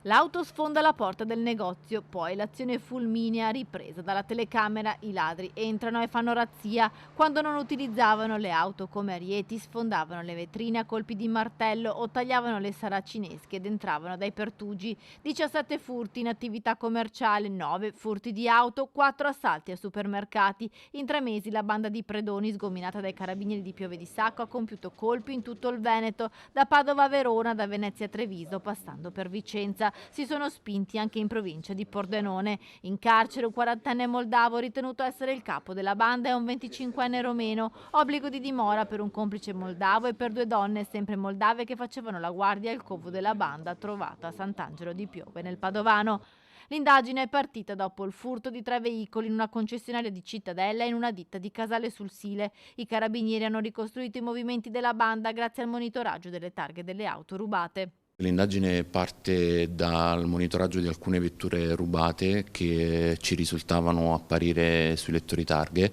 L'auto sfonda la porta del negozio, poi l'azione fulminea ripresa dalla telecamera. I ladri entrano e fanno razzia. Quando non utilizzavano le auto come arieti, sfondavano le vetrine a colpi di martello o tagliavano le saracinesche ed entravano dai pertugi. 17 furti in attività commerciale, 9 furti di auto, 4 assalti a supermercati. In 3 mesi la banda di predoni, sgominata dai carabinieri di Piove di Sacco, ha compiuto colpi in tutto il Veneto, da Padova a Verona, da Venezia a Treviso, passando per Vicenza. Si sono spinti anche in provincia di Pordenone. In carcere un 40enne moldavo ritenuto essere il capo della banda e un 25enne romeno. Obbligo di dimora per un complice moldavo e per 2 donne sempre moldave che facevano la guardia al covo della banda trovata a Sant'Angelo di Piove nel Padovano. L'indagine è partita dopo il furto di 3 veicoli in una concessionaria di Cittadella e in una ditta di Casale sul Sile. I carabinieri hanno ricostruito i movimenti della banda grazie al monitoraggio delle targhe delle auto rubate. L'indagine parte dal monitoraggio di alcune vetture rubate che ci risultavano apparire sui lettori targhe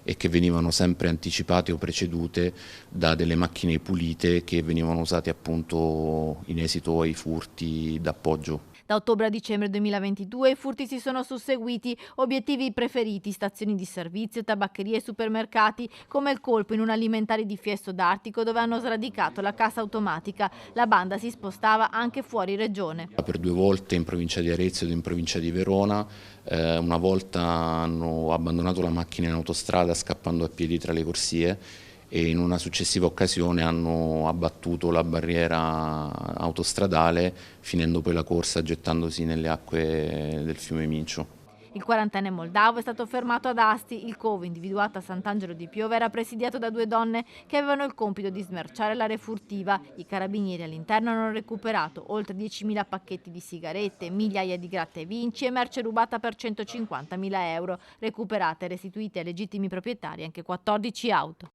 e che venivano sempre anticipate o precedute da delle macchine pulite che venivano usate appunto in esito ai furti d'appoggio. Da ottobre a dicembre 2022 i furti si sono susseguiti, obiettivi preferiti, stazioni di servizio, tabaccherie e supermercati, come il colpo in un alimentare di Fiesto d'Artico dove hanno sradicato la cassa automatica. La banda si spostava anche fuori regione. Per 2 volte in provincia di Arezzo ed in provincia di Verona, una volta hanno abbandonato la macchina in autostrada scappando a piedi tra le corsie e in una successiva occasione hanno abbattuto la barriera autostradale finendo poi la corsa gettandosi nelle acque del fiume Mincio. Il 40enne moldavo è stato fermato ad Asti. Il covo, individuato a Sant'Angelo di Piove, era presidiato da 2 donne che avevano il compito di smerciare la refurtiva. I carabinieri all'interno hanno recuperato oltre 10.000 pacchetti di sigarette, migliaia di gratta e vinci e merce rubata per 150.000 euro. Recuperate e restituite ai legittimi proprietari anche 14 auto.